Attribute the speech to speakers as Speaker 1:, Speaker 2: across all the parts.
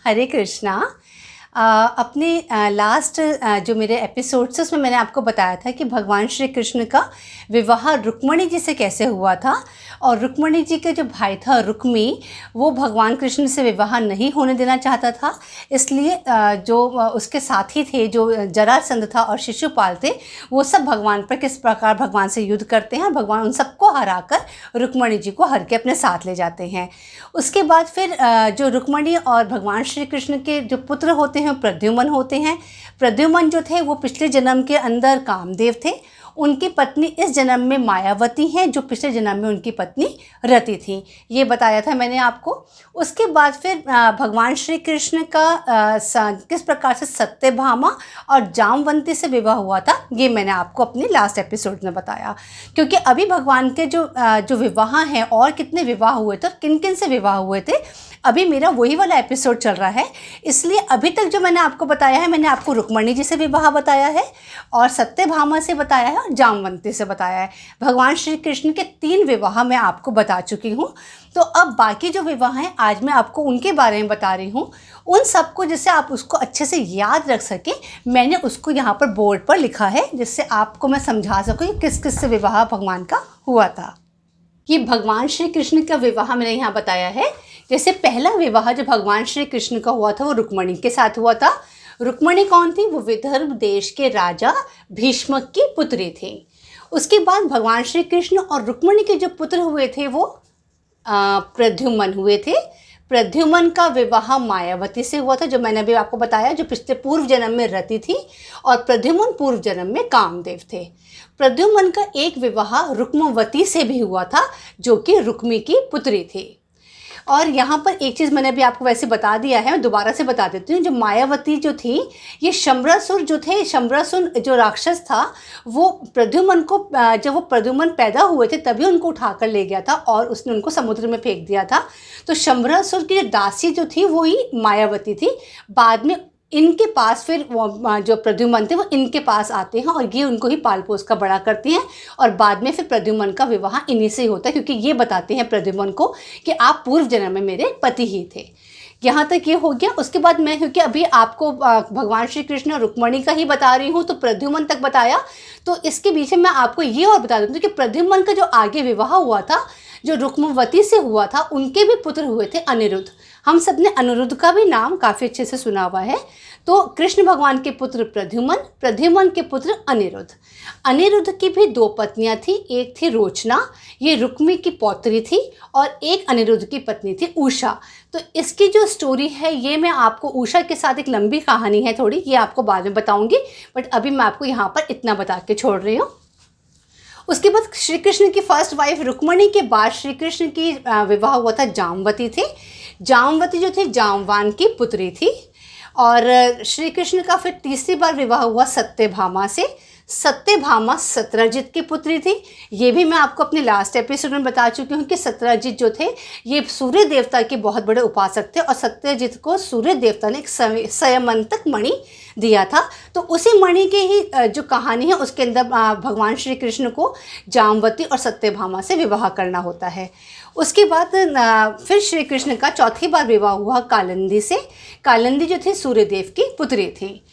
Speaker 1: हरे कृष्णा। अपने लास्ट जो मेरे एपिसोड्स उसमें मैंने आपको बताया था कि भगवान श्री कृष्ण का विवाह रुक्मिणी जी से कैसे हुआ था, और रुक्मिणी जी के जो भाई था रुक्मी, वो भगवान कृष्ण से विवाह नहीं होने देना चाहता था। इसलिए जो उसके साथी थे, जो जरासंध था और शिशुपाल थे, वो सब भगवान पर किस प्रकार भगवान से युद्ध करते हैं। भगवान उन सबको हराकर रुक्मिणी जी को हर के अपने साथ ले जाते हैं। उसके बाद फिर जो रुक्मिणी और भगवान श्री कृष्ण के जो पुत्र होते हैं प्रद्युम्न होते हैं। प्रद्युम्न जो थे वो पिछले जन्म के अंदर कामदेव थे। उनकी पत्नी इस जन्म में मायावती हैं, जो पिछले जन्म में उनकी पत्नी रति थी। ये बताया था मैंने आपको। उसके बाद फिर भगवान श्री कृष्ण का किस प्रकार से सत्यभामा और जामवंती से विवाह हुआ था, ये मैंने आपको अपने लास्ट एपिसोड में बताया। क्योंकि अभी भगवान के जो विवाह हैं, और कितने विवाह हुए थे, किन किन से विवाह हुए थे, अभी मेरा वही वाला एपिसोड चल रहा है। इसलिए अभी तक जो मैंने आपको बताया है, मैंने आपको रुक्मिणी जी से विवाह बताया है, और सत्यभामा से बताया है, और जामवंती से बताया है। भगवान श्री कृष्ण के 3 विवाह मैं आपको बता चुकी हूँ। तो अब बाकी जो विवाह हैं, आज मैं आपको उनके बारे में बता रही हूँ। उन सबको जिससे आप उसको अच्छे से याद रख सकें, मैंने उसको यहाँ पर बोर्ड पर लिखा है, जिससे आपको मैं समझा सकूँ कि किस किस से विवाह भगवान का हुआ था। ये भगवान श्री कृष्ण का विवाह मैंने यहाँ बताया है। जैसे पहला विवाह जो भगवान श्री कृष्ण का हुआ था, वो रुक्मिणी के साथ हुआ था। रुक्मिणी कौन थी? वो विदर्भ देश के राजा भीष्मक की पुत्री थी। उसके बाद भगवान श्री कृष्ण और रुक्मिणी के जो पुत्र हुए थे, वो प्रद्युम्न हुए थे। प्रद्युम्न का विवाह मायावती से हुआ था, जो मैंने अभी आपको बताया, जो पिछले पूर्व जन्म में रति थी, और प्रद्युम्न पूर्व जन्म में कामदेव थे। प्रद्युम्न का एक विवाह रुक्मवती से भी हुआ था, जो कि रुक्मी की पुत्री थी। और यहाँ पर एक चीज़ मैंने अभी आपको वैसे बता दिया है, मैं दोबारा से बता देती हूँ। जो मायावती जो थी, ये शंबरासुर जो थे, शंबरासुर जो राक्षस था, वो प्रद्युम्न को, जब वो प्रद्युम्न पैदा हुए थे तभी उनको उठाकर ले गया था, और उसने उनको समुद्र में फेंक दिया था। तो शंबरासुर की जो दासी जो थी, वो ही मायावती थी। बाद में इनके पास फिर वो जो प्रद्युम्न थे, वो इनके पास आते हैं, और ये उनको ही पाल पोस का बड़ा करती हैं। और बाद में फिर प्रद्युम्न का विवाह इन्हीं से ही होता है, क्योंकि ये बताते हैं प्रद्युम्न को कि आप पूर्व जन्म में मेरे पति ही थे। यहाँ तक ये हो गया। उसके बाद मैं, क्योंकि अभी आपको भगवान श्री कृष्ण और रुक्मिणी का ही बता रही हूँ, तो प्रद्युम्न तक बताया, तो इसके पीछे मैं आपको ये और बता दूँ कि प्रद्युम्न का जो आगे विवाह हुआ था, जो रुक्मवती से हुआ था, उनके भी पुत्र हुए थे अनिरुद्ध। हम सब ने अनिरुद्ध का भी नाम काफ़ी अच्छे से सुना हुआ है। तो कृष्ण भगवान के पुत्र प्रद्युम्न, प्रद्युम्न के पुत्र अनिरुद्ध। अनिरुद्ध की भी 2 पत्नियां थी। एक थी रोचना, ये रुक्मी की पौत्री थी, और एक अनिरुद्ध की पत्नी थी उषा। तो इसकी जो स्टोरी है, ये मैं आपको, उषा के साथ एक लंबी कहानी है थोड़ी, ये आपको बाद में बताऊंगी, बट अभी मैं आपको यहाँ पर इतना बता के छोड़ रही हूँ। उसके बाद श्री कृष्ण की फर्स्ट वाइफ रुक्मिणी के बाद श्री कृष्ण की विवाह हुआ था जामवती थे। जामवती जो थी, जामवान की पुत्री थी। और श्री कृष्ण का फिर तीसरी बार विवाह हुआ सत्यभामा से। सत्यभामा सत्यजित की पुत्री थी। ये भी मैं आपको अपने लास्ट एपिसोड में बता चुकी हूँ कि सत्यजित जो थे, ये सूर्य देवता के बहुत बड़े उपासक थे, और सत्यजित को सूर्य देवता ने एक संयमंतक मणि दिया था। तो उसी मणि की ही जो कहानी है, उसके अंदर भगवान श्री कृष्ण को जामवती और सत्यभामा से विवाह करना होता है। उसके बाद फिर श्री कृष्ण का चौथी बार विवाह हुआ कालिंदी से। कालिंदी जो थी सूर्यदेव की पुत्री थी।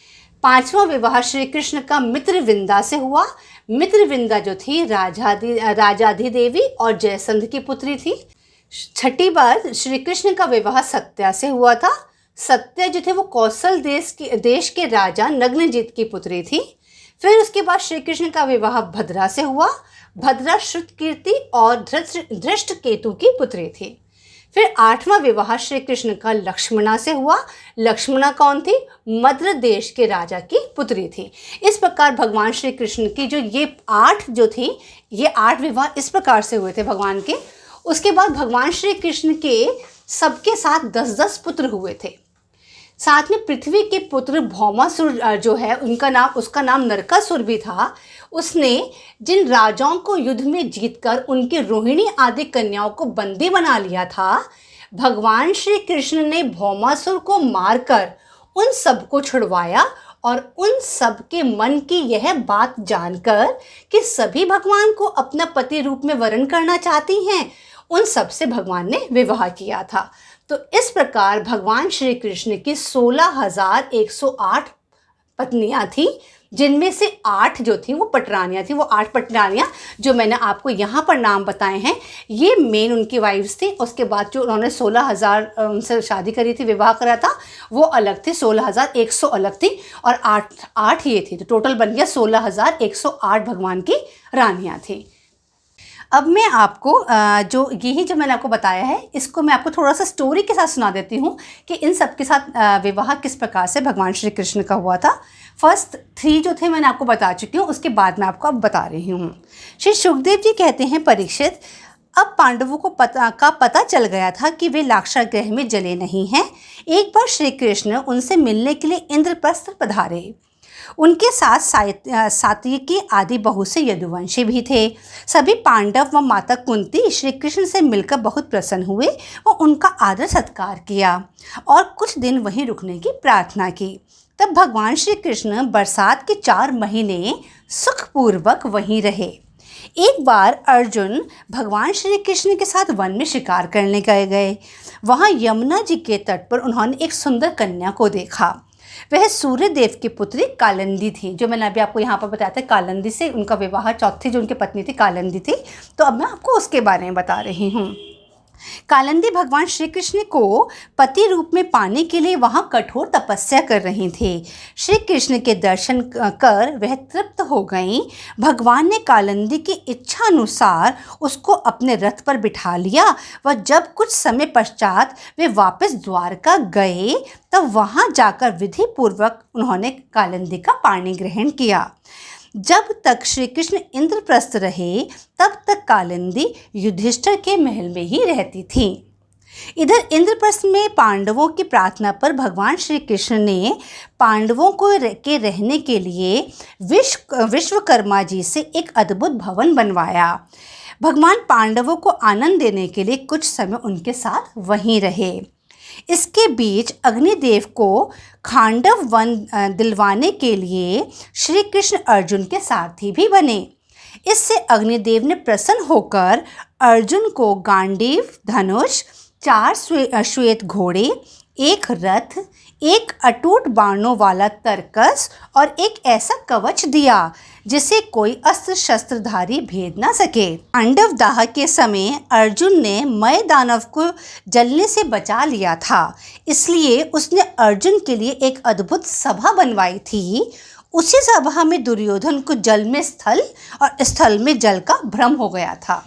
Speaker 1: 5वां विवाह श्री कृष्ण का मित्रविंदा से हुआ। मित्रविंदा जो थी राजाधिदेवी और जयसंध की पुत्री थी। 6ठी बार श्री कृष्ण का विवाह सत्या से हुआ था। सत्या जो थे वो कौशल देश के राजा नग्नजित की पुत्री थी। फिर उसके बाद श्री कृष्ण का विवाह भद्रा से हुआ। भद्रा श्रुतकीर्ति और धृष्टकेतु की पुत्री थी। फिर 8वां विवाह श्री कृष्ण का लक्ष्मणा से हुआ। लक्ष्मणा कौन थी? मद्र देश के राजा की पुत्री थी। इस प्रकार भगवान श्री कृष्ण की जो ये 8 जो थी, ये 8 विवाह इस प्रकार से हुए थे भगवान के। उसके बाद भगवान श्री कृष्ण के सबके साथ 10-10 पुत्र हुए थे। साथ में पृथ्वी के पुत्र भौमासुर जो है, उसका नाम नरकासुर भी था। उसने जिन राजाओं को युद्ध में जीतकर उनकी रोहिणी आदि कन्याओं को बंदी बना लिया था, भगवान श्री कृष्ण ने भौमासुर को मारकर उन सबको छुड़वाया, और उन सब के मन की यह बात जानकर कि सभी भगवान को अपना पति रूप में वरण करना चाहती हैं, उन सब से भगवान ने विवाह किया था। तो इस प्रकार भगवान श्री कृष्ण की 16,108 पत्नियां थी, जिनमें से 8 जो थी वो पटरानियाँ थी। वो 8 पटरानियाँ जो मैंने आपको यहाँ पर नाम बताए हैं, ये मेन उनकी वाइफ्स थी। उसके बाद जो उन्होंने 16,000 उनसे शादी करी थी, विवाह करा था, वो अलग थी, 16,100 अलग थी, और 8 ये थी। तो टोटल बन गया 16,108 भगवान की रानियाँ थी। अब मैं आपको जो यही जो मैंने आपको बताया है, इसको मैं आपको थोड़ा सा स्टोरी के साथ सुना देती हूँ कि इन सब के साथ विवाह किस प्रकार से भगवान श्री कृष्ण का हुआ था। फर्स्ट 3 जो थे मैंने आपको बता चुकी हूँ, उसके बाद मैं आपको अब बता रही हूँ। श्री सुखदेव जी कहते हैं, परीक्षित, अब पांडवों को पता चल गया था कि वे लाक्षागृह में जले नहीं हैं। एक बार श्री कृष्ण उनसे मिलने के लिए इंद्रप्रस्थ पधारे। उनके साथ सात्यकी आदि बहुत से यदुवंशी भी थे। सभी पांडव व माता कुंती श्री कृष्ण से मिलकर बहुत प्रसन्न हुए व उनका आदर सत्कार किया और कुछ दिन वहीं रुकने की प्रार्थना की। तब भगवान श्री कृष्ण बरसात के 4 महीने सुखपूर्वक वहीं रहे। एक बार अर्जुन भगवान श्री कृष्ण के साथ वन में शिकार करने गए। वहाँ यमुना जी के तट पर उन्होंने एक सुंदर कन्या को देखा। वह सूर्य देव की पुत्री कालिंदी थी, जो मैंने अभी आपको यहाँ पर बताया था। कालिंदी से उनका विवाह, चौथी जो उनकी पत्नी थी कालिंदी थी। तो अब मैं आपको उसके बारे में बता रही हूँ। कालिंदी भगवान श्री कृष्ण को पति रूप में पाने के लिए वहाँ कठोर तपस्या कर रही थी। श्री कृष्ण के दर्शन कर वह तृप्त हो गईं। भगवान ने कालिंदी की इच्छा अनुसार उसको अपने रथ पर बिठा लिया व जब कुछ समय पश्चात वे वापस द्वारका गए, तब वहाँ जाकर विधि पूर्वक उन्होंने कालिंदी का पाणी ग्रहण किया। जब तक श्री कृष्ण इंद्रप्रस्थ रहे, तब तक कालिंदी युधिष्ठिर के महल में ही रहती थी। इधर इंद्रप्रस्थ में पांडवों की प्रार्थना पर भगवान श्री कृष्ण ने पांडवों के रहने के लिए विश्वकर्मा जी से एक अद्भुत भवन बनवाया। भगवान पांडवों को आनंद देने के लिए कुछ समय उनके साथ वहीं रहे। इसके बीच अग्निदेव को खांडव वन दिलवाने के लिए श्री कृष्ण अर्जुन के सारथी भी बने। इससे अग्निदेव ने प्रसन्न होकर अर्जुन को गांडीव धनुष, 4 श्वेत घोड़े, 1 रथ, 1 अटूट बाणों वाला तरकस और एक ऐसा कवच दिया जिसे कोई अस्त्र शस्त्रधारी भेद न सके। पांडव दाह के समय अर्जुन ने मय दानव को जलने से बचा लिया था, इसलिए उसने अर्जुन के लिए एक अद्भुत सभा बनवाई थी। उसी सभा में दुर्योधन को जल में स्थल और स्थल में जल का भ्रम हो गया था।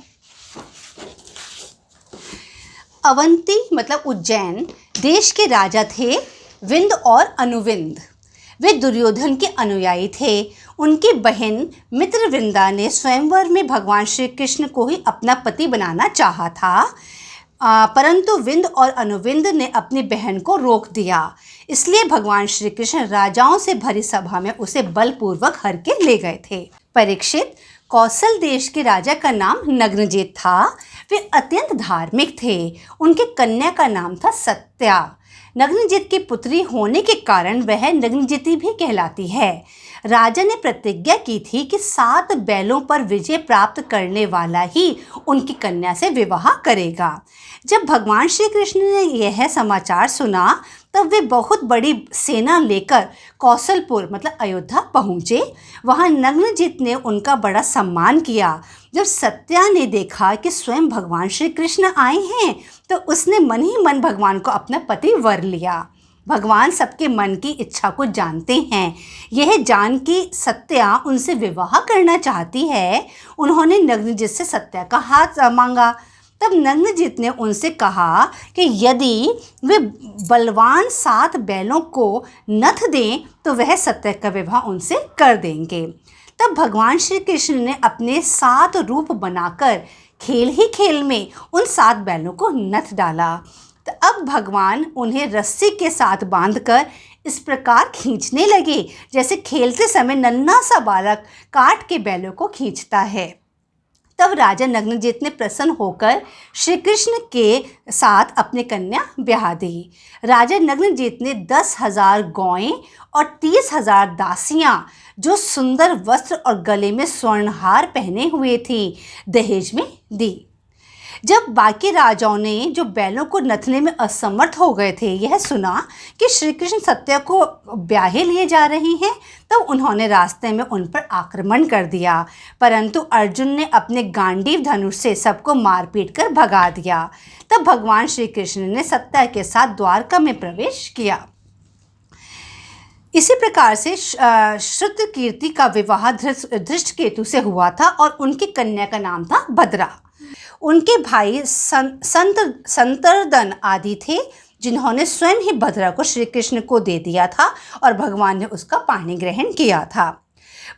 Speaker 1: अवंती मतलब उज्जैन देश के राजा थे विंद और अनुविंद। वे दुर्योधन के अनुयायी थे। उनकी बहन मित्रविंदा ने स्वयंवर में भगवान श्री कृष्ण को ही अपना पति बनाना चाहा था, परंतु विंद और अनुविंद ने अपनी बहन को रोक दिया। इसलिए भगवान श्री कृष्ण राजाओं से भरी सभा में उसे बलपूर्वक हर के ले गए थे। परीक्षित, कौशल देश के राजा का नाम नग्नजित था। वे अत्यंत धार्मिक थे। उनके कन्या का नाम था सत्या। नग्नजित की पुत्री होने के कारण वह नग्नजिती भी कहलाती है। राजा ने प्रतिज्ञा की थी कि 7 बैलों पर विजय प्राप्त करने वाला ही उनकी कन्या से विवाह करेगा। जब भगवान श्री कृष्ण ने यह समाचार सुना, तब वे बहुत बड़ी सेना लेकर कौशलपुर मतलब अयोध्या पहुँचे। वहाँ नग्नजित ने उनका बड़ा सम्मान किया। जब सत्या ने देखा कि स्वयं भगवान श्री कृष्ण आए हैं, तो उसने मन ही मन भगवान को अपना पति वर लिया। भगवान सबके मन की इच्छा को जानते हैं। यह जान कि सत्या उनसे विवाह करना चाहती है, उन्होंने नग्नजित से सत्या का हाथ मांगा। तब नग्नजित ने उनसे कहा कि यदि वे बलवान 7 बैलों को नथ दें, तो वह सत्या का विवाह उनसे कर देंगे। तब भगवान श्री कृष्ण ने अपने 7 रूप बनाकर खेल ही खेल में उन 7 बैलों को नथ डाला। तो अब भगवान उन्हें रस्सी के साथ बांधकर इस प्रकार खींचने लगे, जैसे खेलते समय नन्हा सा बालक काट के बैलों को खींचता है। तब राजा नग्नजित ने प्रसन्न होकर श्री कृष्ण के साथ अपनी कन्या ब्याह दी। राजा नग्नजित ने 10,000 गौएं और 30,000 दासियां, जो सुंदर वस्त्र और गले में स्वर्णहार पहने हुए थी, दहेज में दी। जब बाकी राजाओं ने जो बैलों को नथने में असमर्थ हो गए थे यह सुना कि श्री कृष्ण सत्या को ब्याहे लिए जा रही हैं, तब उन्होंने रास्ते में उन पर आक्रमण कर दिया, परंतु अर्जुन ने अपने गांडीव धनुष से सबको मारपीट कर भगा दिया। तब भगवान श्री कृष्ण ने सत्या के साथ द्वारका में प्रवेश किया। इसी प्रकार से श्रुतकीर्ति का विवाह धृष्टकेतु से हुआ था और उनकी कन्या का नाम था भद्रा। उनके भाई संतर्दन आदि थे, जिन्होंने स्वयं ही भद्रा को श्री कृष्ण को दे दिया था और भगवान ने उसका पाणी ग्रहण किया था।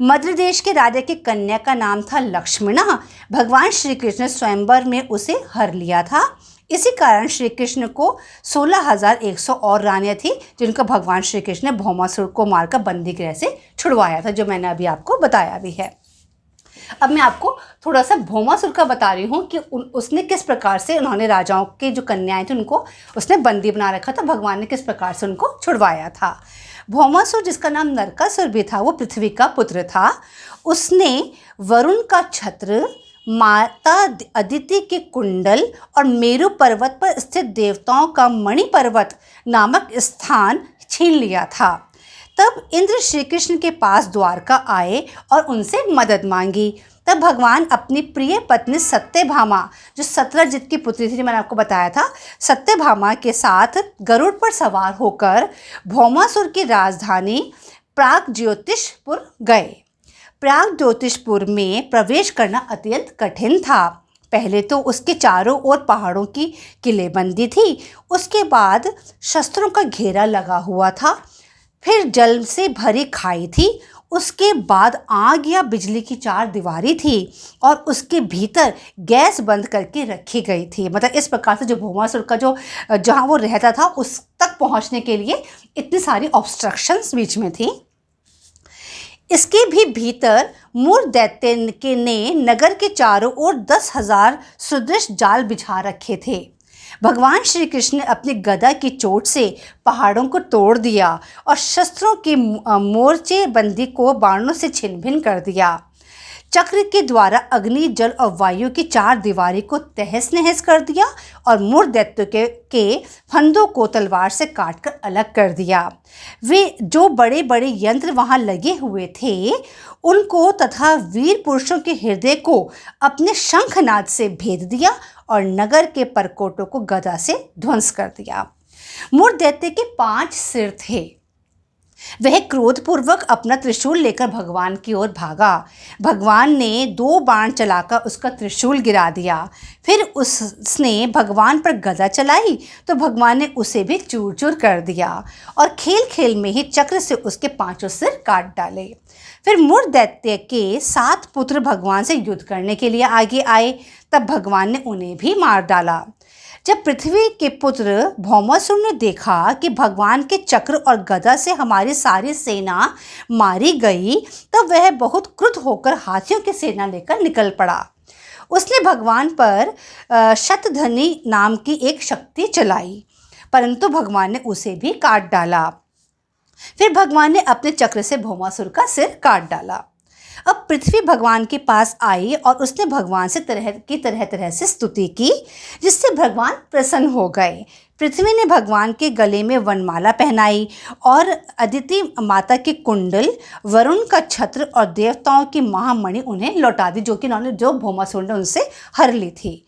Speaker 1: मद्र देश के राजा की कन्या का नाम था लक्ष्मणा। भगवान श्री कृष्ण स्वयंवर में उसे हर लिया था। इसी कारण श्री कृष्ण को 16,100 और रानियाँ थी, जिनका भगवान श्री कृष्ण ने भौमासुर को मारकर बंदी गृह से छुड़वाया था, जो मैंने अभी आपको बताया भी है। अब मैं आपको थोड़ा सा भौमासुर का बता रही हूँ कि उसने किस प्रकार से उन्होंने राजाओं के जो कन्याएं थी उनको उसने बंदी बना रखा था, भगवान ने किस प्रकार से उनको छुड़वाया था। भौमासुर, जिसका नाम नरकासुर भी था, वो पृथ्वी का पुत्र था। उसने वरुण का छत्र, माता अदिति के कुंडल और मेरु पर्वत पर स्थित देवताओं का मणि पर्वत नामक स्थान छीन लिया था। तब इंद्र श्री कृष्ण के पास द्वारका आए और उनसे मदद मांगी। तब भगवान अपनी प्रिय पत्नी सत्यभामा, जो सत्यजित की पुत्री थी, जो मैंने आपको बताया था, सत्यभामा के साथ गरुड़ पर सवार होकर भौमासुर की राजधानी प्रागज्योतिषपुर गए। प्रागज्योतिषपुर में प्रवेश करना अत्यंत कठिन था। पहले तो उसके चारों ओर पहाड़ों की किलेबंदी थी, उसके बाद शस्त्रों का घेरा लगा हुआ था, फिर जल से भरी खाई थी, उसके बाद आग या बिजली की चार दीवारी थी और उसके भीतर गैस बंद करके रखी गई थी। मतलब इस प्रकार से जो भौमासुर का जो जहाँ वो रहता था उस तक पहुँचने के लिए इतनी सारी ऑब्स्ट्रक्शंस बीच में थी। इसके भी भीतर मूर दैत्य के ने नगर के चारों ओर 10,000 सुदृढ़ जाल बिछा रखे थे। भगवान श्री कृष्ण ने अपनी गदा की चोट से पहाड़ों को तोड़ दिया और शस्त्रों के मोर्चे बंदी को बाणों से छिन्न भिन्न कर दिया। चक्र के द्वारा अग्नि, जल और वायु की चार दीवारी को तहस नहस कर दिया और मूर दैत्य के फंदों को तलवार से काटकर अलग कर दिया। वे जो बड़े बड़े यंत्र वहां लगे हुए थे उनको तथा वीर पुरुषों के हृदय को अपने शंखनाद से भेद दिया और नगर के परकोटों को गदा से ध्वंस कर दिया। मूर दैत्य के 5 सिर थे। वह क्रोधपूर्वक अपना त्रिशूल लेकर भगवान की ओर भागा। भगवान ने 2 बाण चलाकर उसका त्रिशूल गिरा दिया। फिर उसने भगवान पर गदा चलाई तो भगवान ने उसे भी चूर चूर कर दिया और खेल खेल में ही चक्र से उसके 5 सिर काट डाले। फिर मूर दैत्य के 7 पुत्र भगवान से युद्ध करने के लिए आगे आए, तब भगवान ने उन्हें भी मार डाला। जब पृथ्वी के पुत्र भौमासुर ने देखा कि भगवान के चक्र और गदा से हमारी सारी सेना मारी गई, तब वह बहुत क्रुद्ध होकर हाथियों की सेना लेकर निकल पड़ा। उसने भगवान पर शतधनी नाम की एक शक्ति चलाई, परंतु भगवान ने उसे भी काट डाला। फिर भगवान ने अपने चक्र से भौमासुर का सिर काट डाला। अब पृथ्वी भगवान के पास आई और उसने भगवान से तरह से स्तुति की, जिससे भगवान प्रसन्न हो गए। पृथ्वी ने भगवान के गले में वनमाला पहनाई और अदिति माता के कुंडल, वरुण का छत्र और देवताओं की महामणि उन्हें लौटा दी, जो भौमासुर ने उनसे हर ली थी।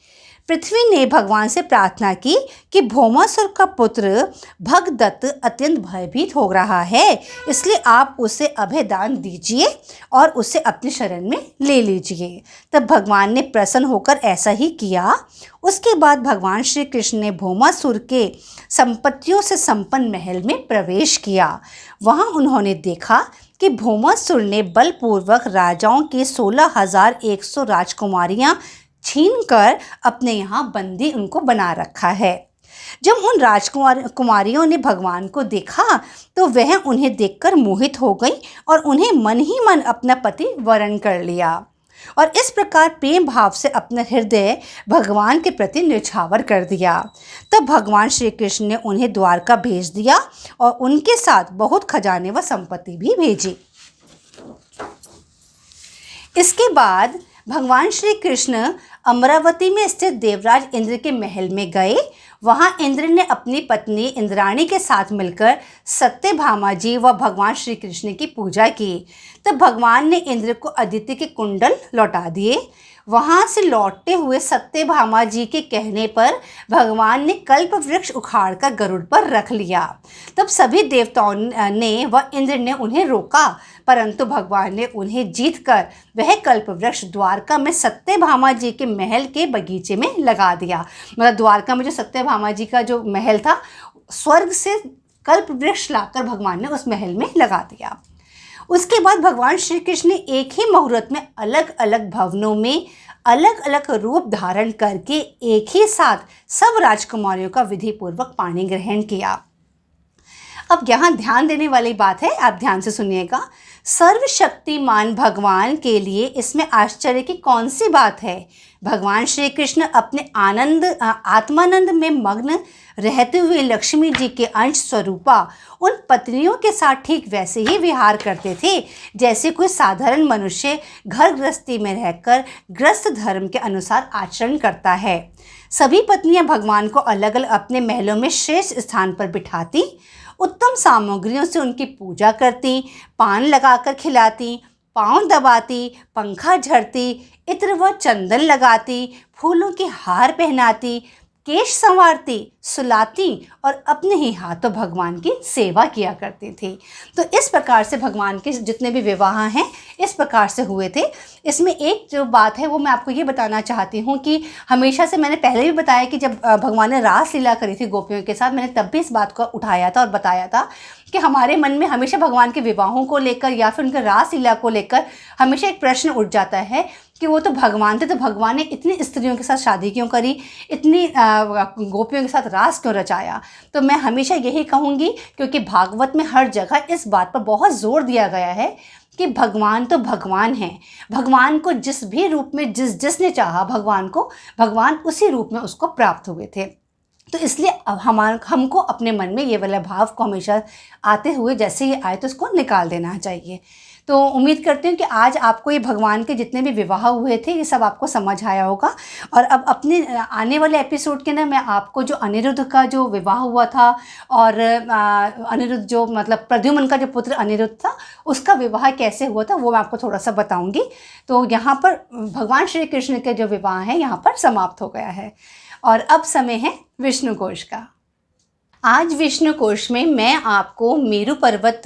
Speaker 1: पृथ्वी ने भगवान से प्रार्थना की कि भौमासुर का पुत्र भगदत्त अत्यंत भयभीत हो रहा है, इसलिए आप उसे अभय दान दीजिए और उसे अपनी शरण में ले लीजिए। तब भगवान ने प्रसन्न होकर ऐसा ही किया। उसके बाद भगवान श्री कृष्ण ने भौमासुर के संपत्तियों से संपन्न महल में प्रवेश किया। वहाँ उन्होंने देखा कि भौमासुर ने बलपूर्वक राजाओं के 16,100 राजकुमारियाँ छीनकर अपने यहाँ बंदी उनको बना रखा है। जब उन राजकुमारियों ने भगवान को देखा तो वह उन्हें देखकर मोहित हो गई और उन्हें मन ही मन अपना पति वरण कर लिया और इस प्रकार प्रेम भाव से अपना हृदय भगवान के प्रति न्यौछावर कर दिया। तब भगवान श्री कृष्ण ने उन्हें द्वारका भेज दिया और उनके साथ बहुत खजाने व संपत्ति भी भेजी। इसके बाद भगवान श्री कृष्ण अमरावती में स्थित देवराज इंद्र के महल में गए। वहां इंद्र ने अपनी पत्नी इंद्राणी के साथ मिलकर सत्यभामा जी व भगवान श्री कृष्ण की पूजा की। तब भगवान ने इंद्र को अदिति के कुंडल लौटा दिए। वहां से लौटते हुए सत्यभामा जी के कहने पर भगवान ने कल्प वृक्ष उखाड़कर गरुड़ पर रख लिया। तब सभी देवताओं ने व इंद्र ने उन्हें रोका, परंतु भगवान ने उन्हें जीतकर वह कल्प वृक्ष द्वारका में सत्यभामा जी के महल के बगीचे में लगा दिया। मतलब द्वारका में जो सत्यभामा जी का जो महल था, स्वर्ग से कल्प वृक्ष लाकर भगवान ने उस महल में लगा दिया। उसके बाद भगवान श्री कृष्ण ने एक ही मुहूर्त में अलग अलग भवनों में अलग अलग रूप धारण करके एक ही साथ सब राजकुमारियों का विधि पूर्वक पाणी ग्रहण किया। अब यहाँ ध्यान देने वाली बात है, आप ध्यान से सुनिएगा। सर्वशक्तिमान भगवान के लिए इसमें आश्चर्य की कौन सी बात है? भगवान श्री कृष्ण अपने आत्मानंद में मग्न रहते हुए लक्ष्मी जी के अंश स्वरूपा उन पत्नियों के साथ ठीक वैसे ही विहार करते थे जैसे कोई साधारण मनुष्य घर गृहस्थी में रहकर गृहस्थ धर्म के अनुसार आचरण करता है। सभी पत्नियां भगवान को अलग अलग अपने महलों में श्रेष्ठ स्थान पर बिठाती, उत्तम सामग्रियों से उनकी पूजा करती, पान लगाकर खिलाती, पाँव दबाती, पंखा झड़ती, इत्र व चंदन लगाती, फूलों के हार पहनाती, केश संवारती, सुलाती और अपने ही हाथों भगवान की सेवा किया करती थी। तो इस प्रकार से भगवान के जितने भी विवाह हैं इस प्रकार से हुए थे। इसमें एक जो बात है वो मैं आपको ये बताना चाहती हूँ कि हमेशा से मैंने पहले भी बताया कि जब भगवान ने रास लीला करी थी गोपियों के साथ, मैंने तब भी इस बात को उठाया था और बताया था कि हमारे मन में हमेशा भगवान के विवाहों को लेकर या फिर उनके रास लीला को लेकर हमेशा एक प्रश्न उठ जाता है कि वो तो भगवान थे, तो भगवान ने इतनी स्त्रियों के साथ शादी क्यों करी, इतनी गोपियों के साथ रास क्यों रचाया। तो मैं हमेशा यही कहूँगी क्योंकि भागवत में हर जगह इस बात पर बहुत जोर दिया गया है कि भगवान तो भगवान हैं। भगवान को जिस भी रूप में जिसने चाहा भगवान उसी रूप में उसको प्राप्त हुए थे। तो इसलिए अब हमको अपने मन में ये वाला भाव को हमेशा आते हुए जैसे ये आए तो इसको निकाल देना चाहिए। तो उम्मीद करती हूँ कि आज आपको ये भगवान के जितने भी विवाह हुए थे ये सब आपको समझ आया होगा। और अब अपने आने वाले एपिसोड के ना मैं आपको जो अनिरुद्ध का जो विवाह हुआ था और अनिरुद्ध जो मतलब प्रद्युम्न का जो पुत्र अनिरुद्ध था उसका विवाह कैसे हुआ था वो मैं आपको थोड़ा सा बताऊँगी। तो यहाँ पर भगवान श्री कृष्ण के जो विवाह हैं यहाँ पर समाप्त हो गया है। और अब समय है विष्णु कोश का। आज विष्णु कोश में मैं आपको मेरू पर्वत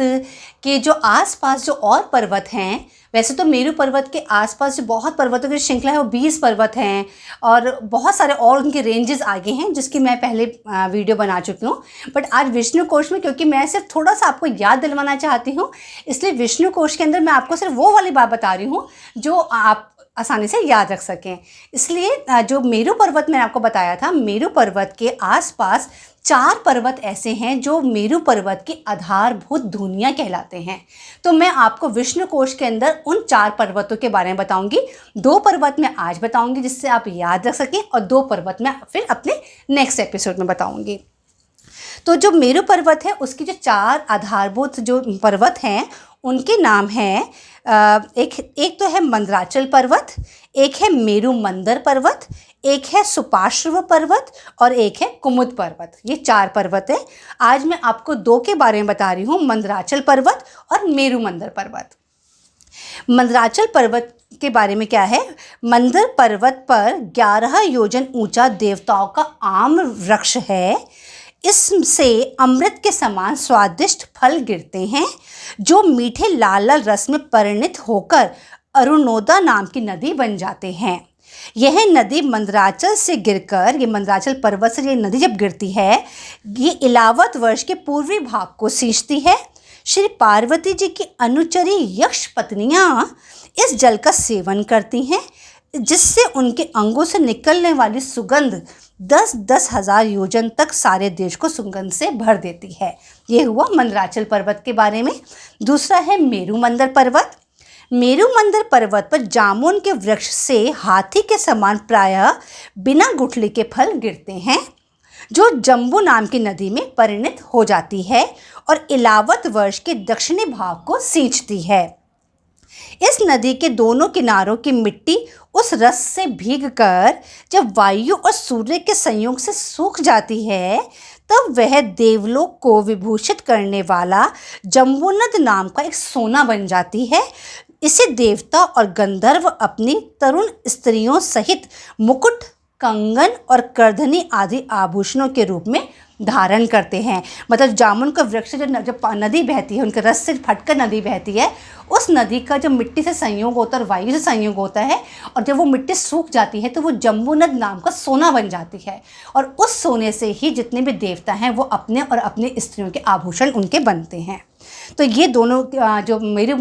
Speaker 1: के जो आसपास जो और पर्वत हैं, वैसे तो मेरू पर्वत के आसपास जो बहुत पर्वतों की श्रृंखला है वो 20 पर्वत हैं और बहुत सारे और उनके रेंजेस आगे हैं जिसकी मैं पहले वीडियो बना चुकी हूँ। बट आज विष्णु कोश में क्योंकि मैं सिर्फ थोड़ा सा आपको याद दिलवाना चाहती हूँ, इसलिए विष्णु कोश के अंदर मैं आपको सिर्फ वो वाली बात बता रही हूँ जो आप आसानी से याद रख सकें। इसलिए जो मेरू पर्वत मैंने आपको बताया था, मेरू पर्वत के आसपास 4 पर्वत ऐसे हैं जो मेरू पर्वत की आधारभूत धुनियाँ कहलाते हैं। तो मैं आपको विष्णु कोश के अंदर उन 4 पर्वतों के बारे में बताऊंगी। 2 पर्वत मैं आज बताऊंगी जिससे आप याद रख सकें और 2 पर्वत मैं फिर अपने नेक्स्ट एपिसोड में बताऊंगी। तो जो मेरू पर्वत है उसकी जो 4 आधारभूत जो पर्वत हैं उनके नाम हैं एक तो है मंदराचल पर्वत, एक है मेरू मंदर पर्वत, एक है सुपार्श्व पर्वत और एक है कुमुद पर्वत। ये 4 पर्वत है। आज मैं आपको 2 के बारे में बता रही हूँ, मंदराचल पर्वत और मेरू मंदर पर्वत। मंदराचल पर्वत के बारे में क्या है? मंदर पर्वत पर 11 योजन ऊंचा देवताओं का आम वृक्ष है। इससे अमृत के समान स्वादिष्ट फल गिरते हैं जो मीठे लाल लाल रस में परिणत होकर अरुणोदा नाम की नदी बन जाते हैं। यह नदी मंदराचल से गिरकर, ये मंदराचल पर्वत से ये नदी जब गिरती है ये इलावत वर्ष के पूर्वी भाग को सींचती है। श्री पार्वती जी की अनुचरी यक्ष पत्नियां इस जल का सेवन करती हैं जिससे उनके अंगों से निकलने वाली सुगंध 10-10 हज़ार योजन तक सारे देश को सुगंध से भर देती है। ये हुआ मंदराचल पर्वत के बारे में। दूसरा है मेरू मंदर पर्वत। मेरू मंदर पर्वत पर जामुन के वृक्ष से हाथी के समान प्रायः बिना गुठली के फल गिरते हैं जो जम्बू नाम की नदी में परिणत हो जाती है और इलावत वर्ष के दक्षिणी भाग को सींचती है। इस नदी के दोनों किनारों की मिट्टी उस रस से भीगकर जब वायु और सूर्य के संयोग से सूख जाती है, तब वह देवलोक को विभूषित करने वाला जम्बूनद नाम का एक सोना बन जाती है। इसे देवता और गंधर्व अपनी तरुण स्त्रियों सहित मुकुट, कंगन और करधनी आदि आभूषणों के रूप में धारण करते हैं। मतलब जामुन का वृक्ष जब नदी बहती है, उनके रस से फटकर नदी बहती है, उस नदी का जब मिट्टी से संयोग होता है और वायु से संयोग होता है, और जब वो मिट्टी सूख जाती है तो वो जम्बूनद नाम का सोना बन जाती है। और उस सोने से ही जितने भी देवता हैं वो अपने और अपनी स्त्रियों के आभूषण उनके बनते हैं। तो ये दोनों जो मेरू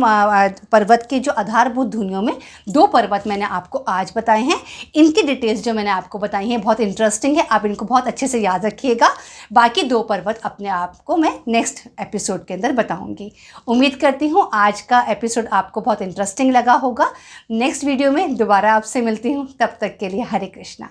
Speaker 1: पर्वत के जो आधारभूत ध्वनियों में 2 पर्वत मैंने आपको आज बताए हैं। इनकी डिटेल्स जो मैंने आपको बताई हैं बहुत इंटरेस्टिंग है, आप इनको बहुत अच्छे से याद रखिएगा। बाकी 2 पर्वत अपने आप को मैं नेक्स्ट एपिसोड के अंदर बताऊंगी। उम्मीद करती हूँ आज का एपिसोड आपको बहुत इंटरेस्टिंग लगा होगा। नेक्स्ट वीडियो में दोबारा आपसे मिलती हूँ, तब तक के लिए हरे कृष्णा।